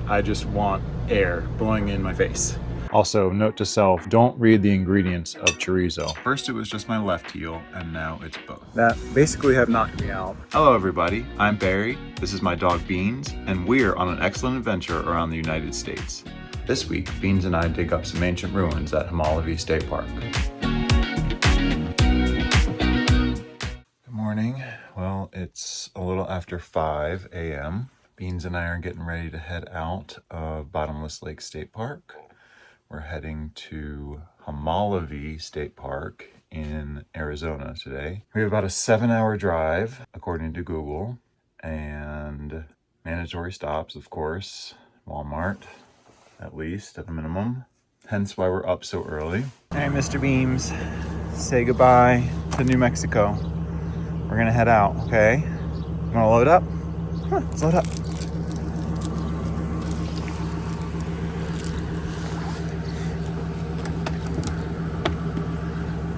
I just want air blowing in my face. Also, note to self, don't read the ingredients of chorizo. First it was just my left heel, and now it's both. That basically have knocked me out. Hello everybody, I'm Barry, this is my dog Beans, and we're on an excellent adventure around the United States. This week, Beans and I dig up some ancient ruins at Homolovi State Park. Good morning. Well, it's a little after 5 a.m. Beans and I are getting ready to head out of Bottomless Lake State Park. We're heading to Homolovi State Park in Arizona today. We have about a 7-hour drive, according to Google, and mandatory stops, of course, Walmart, at least, at a minimum. Hence why we're up so early. Hey, Mr. Beams, say goodbye to New Mexico. We're gonna head out, okay? You wanna load up? Come on, let's load up.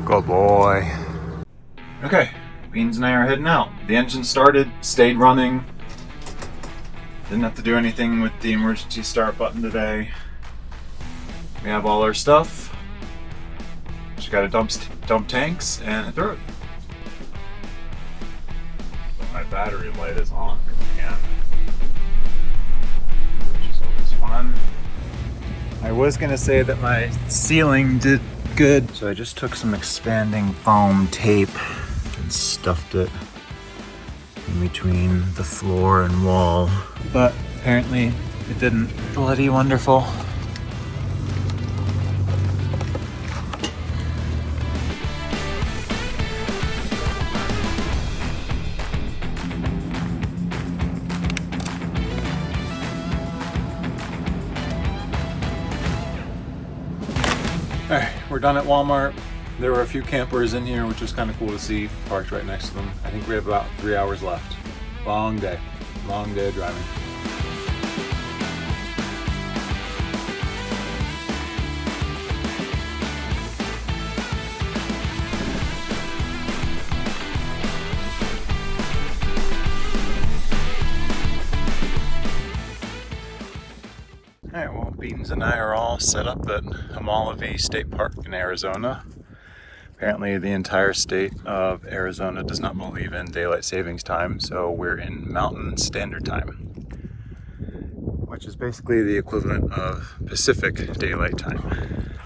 Good boy. Okay, Beans and I are heading out. The engine started, stayed running. Didn't have to do anything with the emergency start button today. We have all our stuff. Just gotta dump tanks and head through it. My battery light is on again, which is always fun. I was gonna say that my ceiling did good. So I just took some expanding foam tape and stuffed it in between the floor and wall. But apparently it didn't. Bloody wonderful. Alright, we're done at Walmart. There were a few campers in here, which was kind of cool to see, parked right next to them. I think we have about 3 hours left. Long day of driving. Alright, well, Beans and I are all set up at Homolovi State Park in Arizona. Apparently the entire state of Arizona does not believe in daylight savings time, so we're in Mountain Standard Time, which is basically the equivalent of Pacific Daylight Time.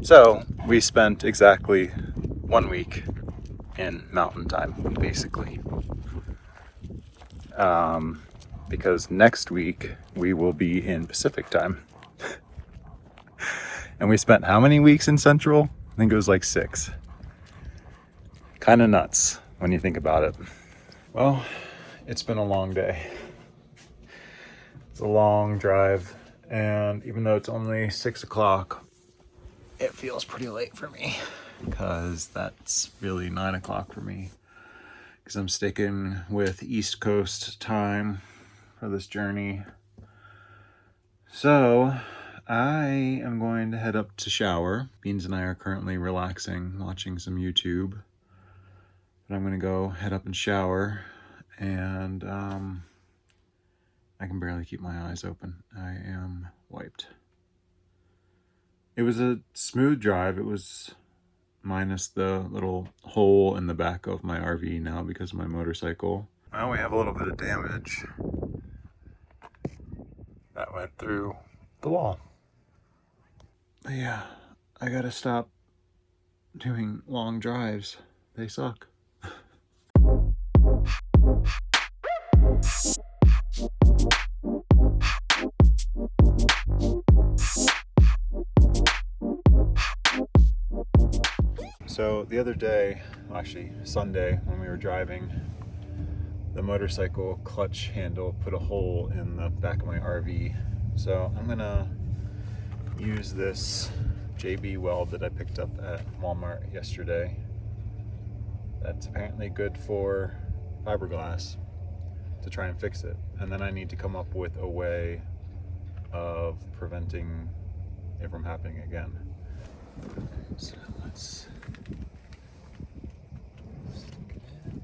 So we spent exactly 1 week in Mountain Time, basically. Because next week we will be in Pacific Time. And we spent how many weeks in Central? I think it was like 6. Kind of nuts when you think about it. Well, it's been a long day. It's a long drive, and even though it's only 6 o'clock, it feels pretty late for me, because that's really 9 o'clock for me, because I'm sticking with East Coast time for this journey. So I am going to head up to shower. Beans and I are currently relaxing, watching some YouTube. But I'm gonna go head up and shower, and I can barely keep my eyes open. I am wiped. It was a smooth drive. It was minus the little hole in the back of my RV now because of my motorcycle. Well, we have a little bit of damage that went through the wall. But yeah, I gotta stop doing long drives. They suck. So the other day, well, actually Sunday, when we were driving, the motorcycle clutch handle put a hole in the back of my RV. So I'm gonna use this JB weld that I picked up at Walmart yesterday. That's apparently good for fiberglass, to try and fix it. And then I need to come up with a way of preventing it from happening again. Okay, so let's stick it in.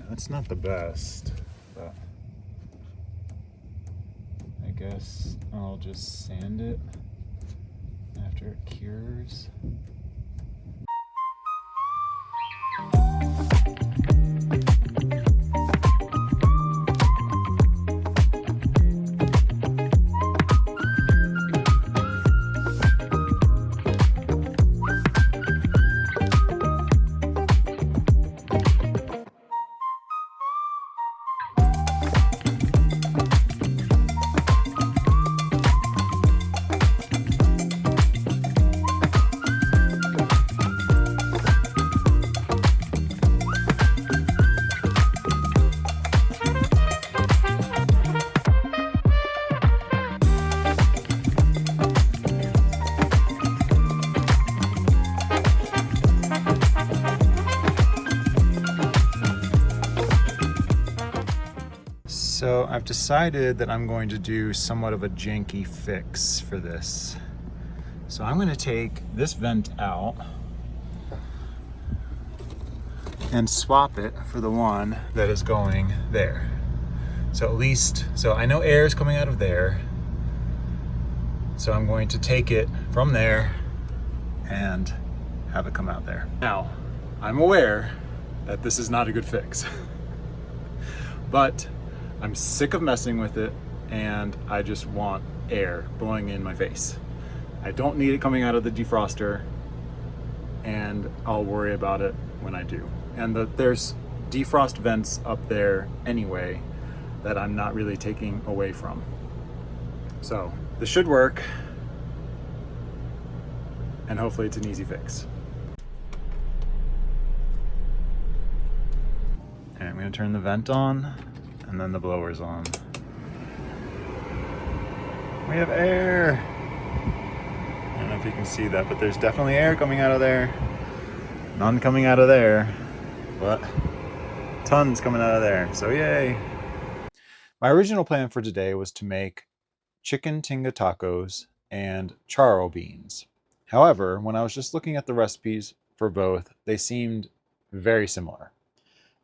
That's not the best, but I guess I'll just sand it after it cures. So I've decided that I'm going to do somewhat of a janky fix for this. So I'm going to take this vent out and swap it for the one that is going there. So at least, so I know air is coming out of there. So I'm going to take it from there and have it come out there. Now, I'm aware that this is not a good fix, but I'm sick of messing with it and I just want air blowing in my face. I don't need it coming out of the defroster, and I'll worry about it when I do. And there's defrost vents up there anyway that I'm not really taking away from. So this should work, and hopefully it's an easy fix. Okay, I'm gonna turn the vent on and then the blower's on. We have air. I don't know if you can see that, but there's definitely air coming out of there. None coming out of there, but tons coming out of there, so yay. My original plan for today was to make chicken tinga tacos and charro beans. However, when I was just looking at the recipes for both, they seemed very similar.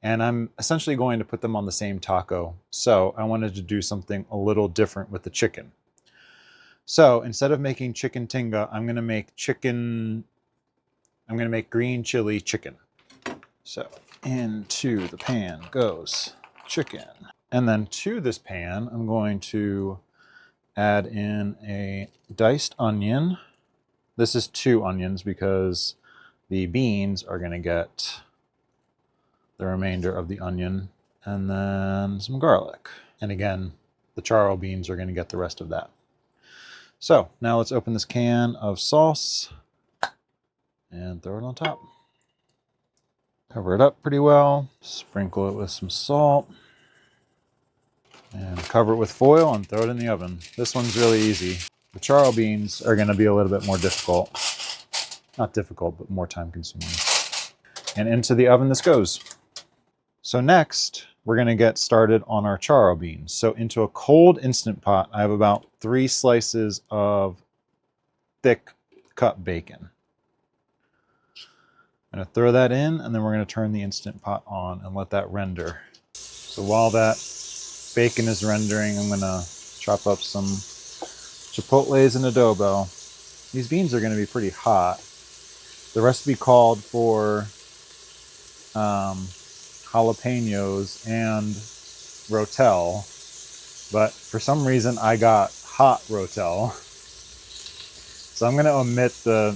And I'm essentially going to put them on the same taco. So I wanted to do something a little different with the chicken. So instead of making chicken tinga, I'm gonna make green chili chicken. So into the pan goes chicken. And then to this pan, I'm going to add in a diced onion. This is 2 onions because the beans are gonna get the remainder of the onion, and then some garlic. And again, the charro beans are going to get the rest of that. So now let's open this can of sauce and throw it on top. Cover it up pretty well, sprinkle it with some salt, and cover it with foil and throw it in the oven. This one's really easy. The charro beans are going to be a little bit more difficult. Not difficult, but more time consuming. And into the oven this goes. So next, we're going to get started on our charro beans. So into a cold Instant Pot, I have about 3 slices of thick cut bacon. I'm going to throw that in, and then we're going to turn the Instant Pot on and let that render. So while that bacon is rendering, I'm going to chop up some chipotles and adobo. These beans are going to be pretty hot. The recipe called for jalapenos and rotel, but for some reason I got hot rotel, so I'm going to omit the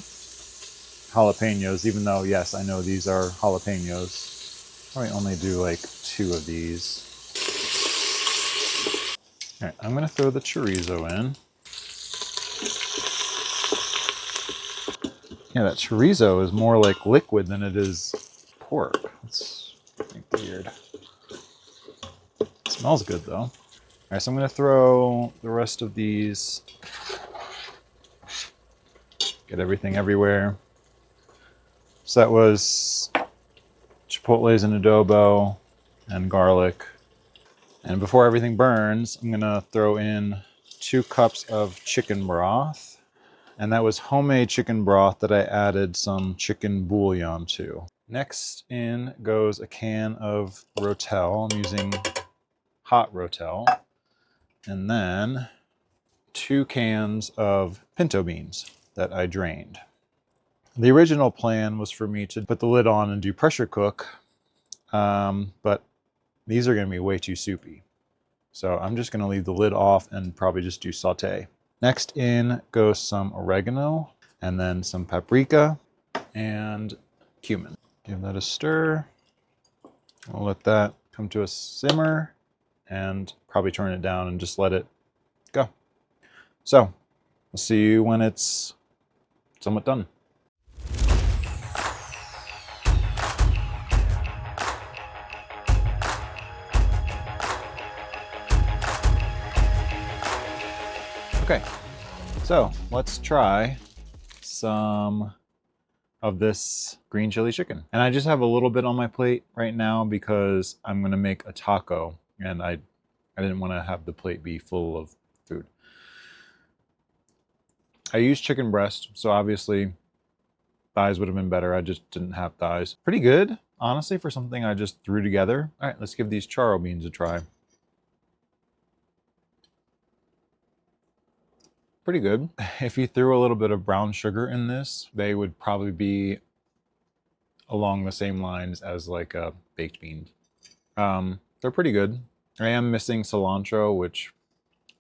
jalapenos, even though yes, I know these are jalapenos. Probably only do like 2 of these. All right, I'm going to throw the chorizo in. Yeah, that chorizo is more like liquid than it is pork. It's weird. It smells good though. All right, so I'm going to throw the rest of these. Get everything everywhere. So that was chipotles and adobo and garlic. And before everything burns, I'm going to throw in 2 cups of chicken broth. And that was homemade chicken broth that I added some chicken bouillon to. Next in goes a can of Rotel. I'm using hot Rotel. And then 2 cans of pinto beans that I drained. The original plan was for me to put the lid on and do pressure cook, but these are going to be way too soupy. So I'm just going to leave the lid off and probably just do saute. Next in goes some oregano, and then some paprika and cumin. Give that a stir. We'll let that come to a simmer and probably turn it down and just let it go. So we'll see you when it's somewhat done. Okay, so let's try some of this green chili chicken. And I just have a little bit on my plate right now because I'm gonna make a taco, and I didn't want to have the plate be full of food. I used chicken breast, so obviously thighs would have been better. I just didn't have thighs. Pretty good, honestly, for something I just threw together. All right, let's give these charro beans a try. Pretty good. If you threw a little bit of brown sugar in this, they would probably be along the same lines as like a baked bean. They're pretty good. I am missing cilantro, which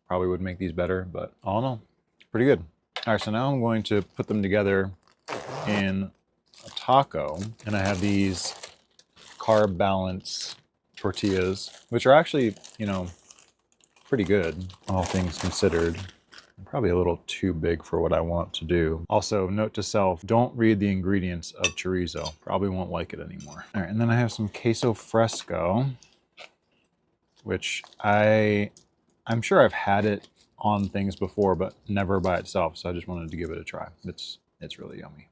probably would make these better, but all in all, pretty good. All right, so now I'm going to put them together in a taco, and I have these carb balance tortillas, which are actually, you know, pretty good, all things considered. Probably a little too big for what I want to do. Also, note to self, don't read the ingredients of chorizo. Probably won't like it anymore. All right, and then I have some queso fresco, which I'm sure I've had it on things before, but never by itself. So I just wanted to give it a try. It's really yummy.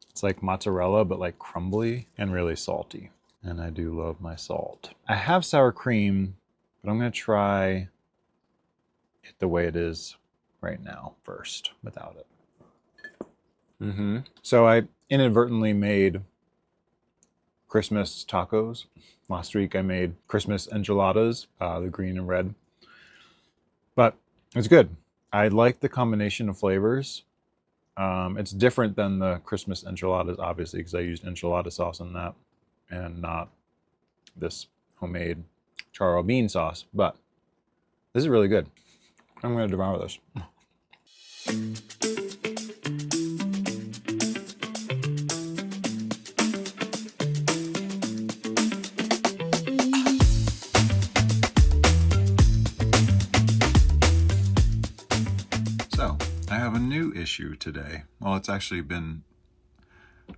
It's like mozzarella, but like crumbly and really salty. And I do love my salt. I have sour cream, but I'm gonna try it the way it is right now first, without it. So I inadvertently made Christmas tacos. Last week I made Christmas enchiladas, the green and red. But it's good. I like the combination of flavors. It's different than the Christmas enchiladas, obviously, because I used enchilada sauce in that and not this homemade charro bean sauce. But this is really good. I'm going to devour this. So, I have a new issue today. Well, it's actually been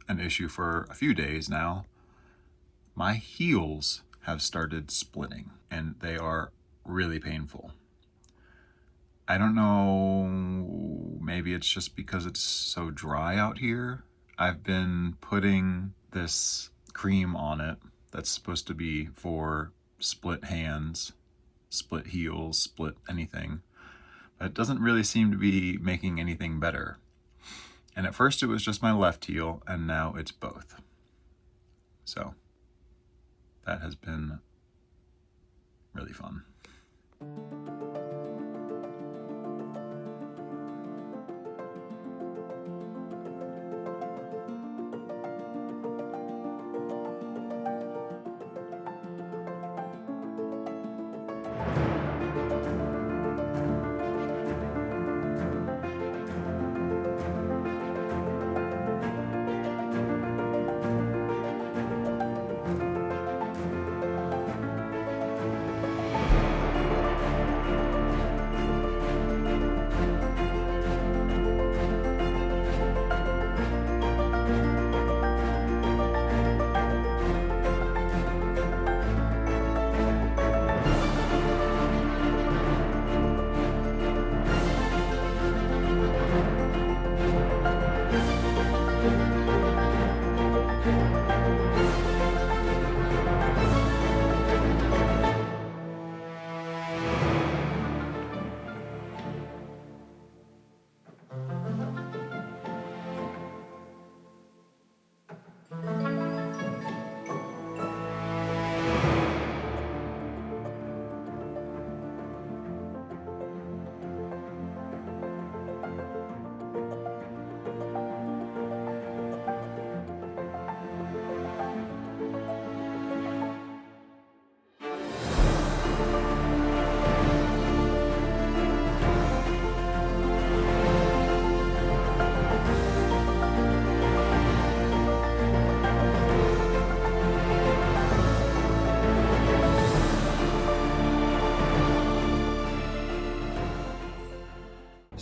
an issue for a few days now. My heels have started splitting, and they are really painful. I don't know, maybe it's just because it's so dry out here. I've been putting this cream on it that's supposed to be for split hands, split heels, split anything. But it doesn't really seem to be making anything better. And at first it was just my left heel, and now it's both. So that has been really fun.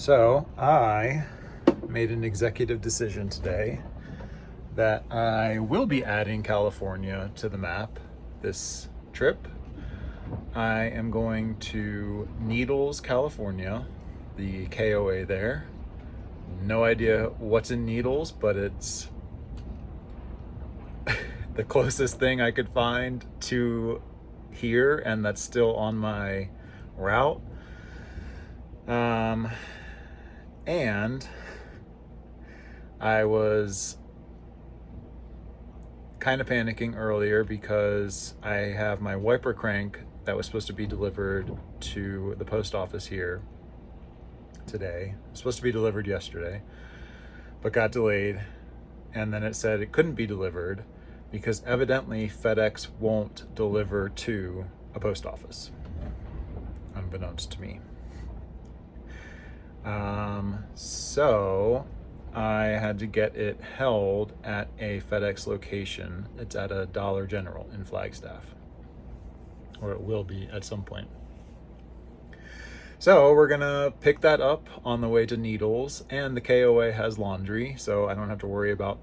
So I made an executive decision today that I will be adding California to the map this trip. I am going to Needles, California, the KOA there. No idea what's in Needles, but it's the closest thing I could find to here, and that's still on my route. And I was kind of panicking earlier because I have my wiper crank that was supposed to be delivered to the post office here today. It was supposed to be delivered yesterday, but got delayed. And then it said it couldn't be delivered because evidently FedEx won't deliver to a post office, unbeknownst to me. So I had to get it held at a FedEx location. It's at a Dollar General in Flagstaff, or it will be at some point. So we're gonna pick that up on the way to Needles, and the KOA has laundry, so I don't have to worry about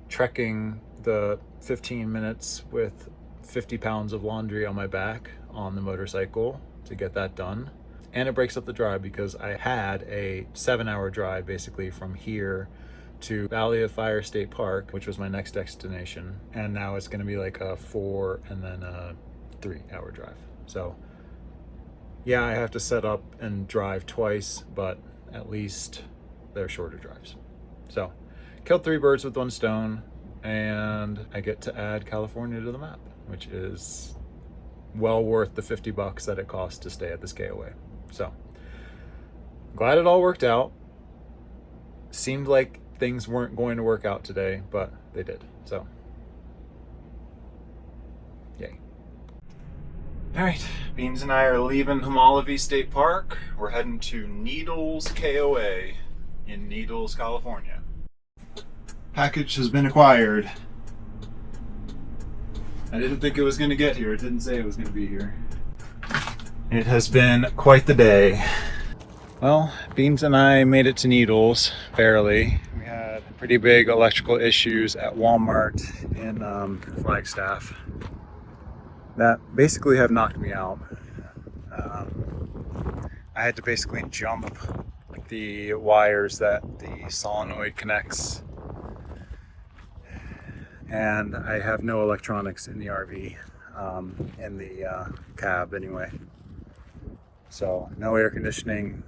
trekking the 15 minutes with 50 pounds of laundry on my back on the motorcycle to get that done. And it breaks up the drive because I had a 7-hour drive basically from here to Valley of Fire State Park, which was my next destination. And now it's gonna be like a 4 and then a 3-hour drive. So yeah, I have to set up and drive twice, but at least they're shorter drives. So killed 3 birds with 1 stone, and I get to add California to the map, which is well worth the $50 that it costs to stay at this KOA. So glad it all worked out. Seemed like things weren't going to work out today, but they did. So yay. All right, Beans and I are leaving Homolovi State Park. We're heading to Needles KOA in Needles, California. Package has been acquired. I didn't think it was gonna get here. It didn't say it was gonna be here. It has been quite the day. Well, Beans and I made it to Needles, barely. We had pretty big electrical issues at Walmart in Flagstaff that basically have knocked me out. I had to basically jump the wires that the solenoid connects, and I have no electronics in the RV, in the cab anyway. So no air conditioning,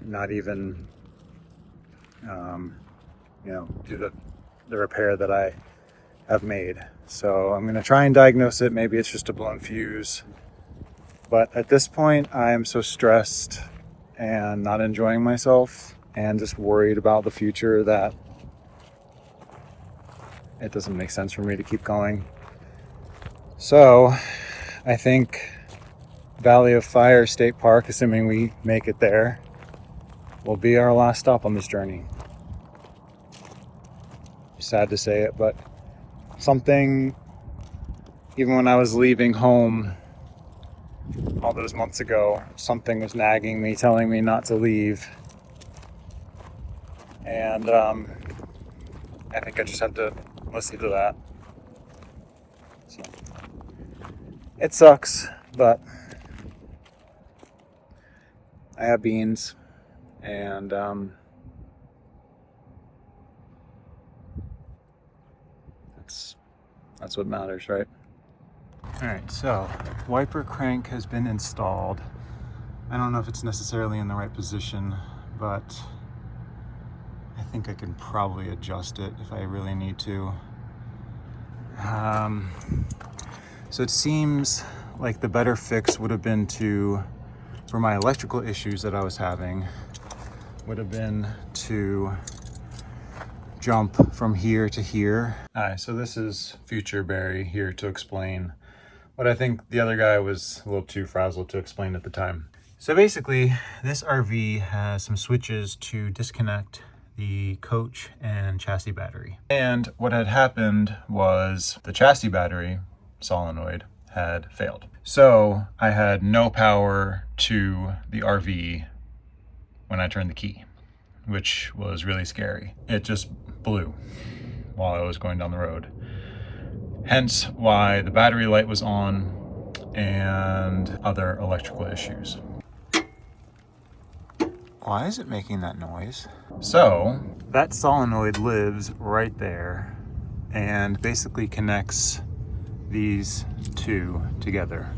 not even, do the repair that I have made. So I'm gonna try and diagnose it. Maybe it's just a blown fuse. But at this point, I am so stressed and not enjoying myself and just worried about the future that it doesn't make sense for me to keep going. So I think Valley of Fire State Park, assuming we make it there, will be our last stop on this journey. Sad to say it, but something, even when I was leaving home all those months ago, something was nagging me, telling me not to leave. And I think I just have to listen to that. So it sucks, but I have Beans, and that's what matters, right? All right, so wiper crank has been installed. I don't know if it's necessarily in the right position, but I think I can probably adjust it if I really need to. So it seems like the better fix would have been for my electrical issues that I was having, would have been to jump from here to here. All right, so this is future Barry here to explain what I think the other guy was a little too frazzled to explain at the time. So basically, this RV has some switches to disconnect the coach and chassis battery. And what had happened was the chassis battery solenoid had failed. So I had no power to the RV when I turned the key, which was really scary. It just blew while I was going down the road. Hence why the battery light was on and other electrical issues. Why is it making that noise? So that solenoid lives right there and basically connects these two together.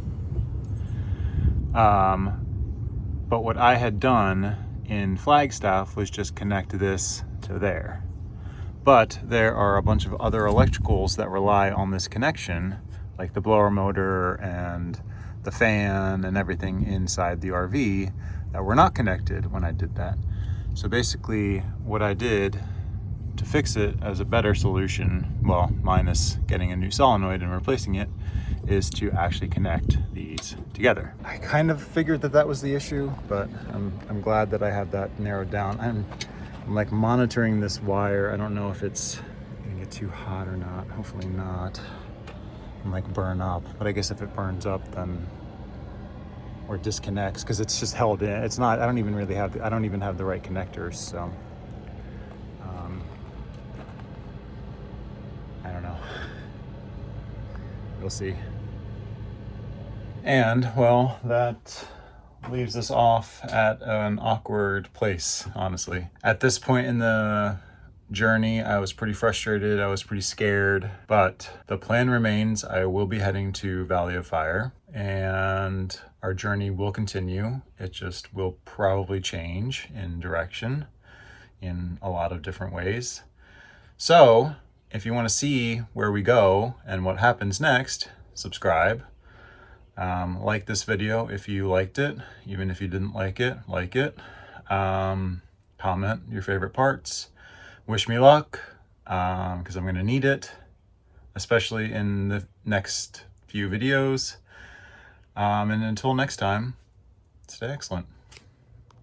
But what I had done in Flagstaff was just connect this to there. But there are a bunch of other electricals that rely on this connection, like the blower motor and the fan and everything inside the RV, that were not connected when I did that. So basically what I did to fix it as a better solution, well, minus getting a new solenoid and replacing it, is to actually connect these together. I kind of figured that that was the issue, but I'm glad that I had that narrowed down. I'm like monitoring this wire. I don't know if it's gonna get too hot or not. Hopefully not. And like burn up, but I guess if it burns up, then, or disconnects, because it's just held in. It's not, I don't even have the right connectors, so I don't know. We'll see. And well, that leaves us off at an awkward place, honestly. At this point in the journey, I was pretty frustrated, I was pretty scared, but the plan remains. I will be heading to Valley of Fire and our journey will continue. It just will probably change in direction in a lot of different ways. So if you want to see where we go and what happens next, subscribe. Like this video if you liked it. Even if you didn't like it, like it. Comment your favorite parts. Wish me luck, because I'm going to need it, especially in the next few videos. And until next time, stay excellent.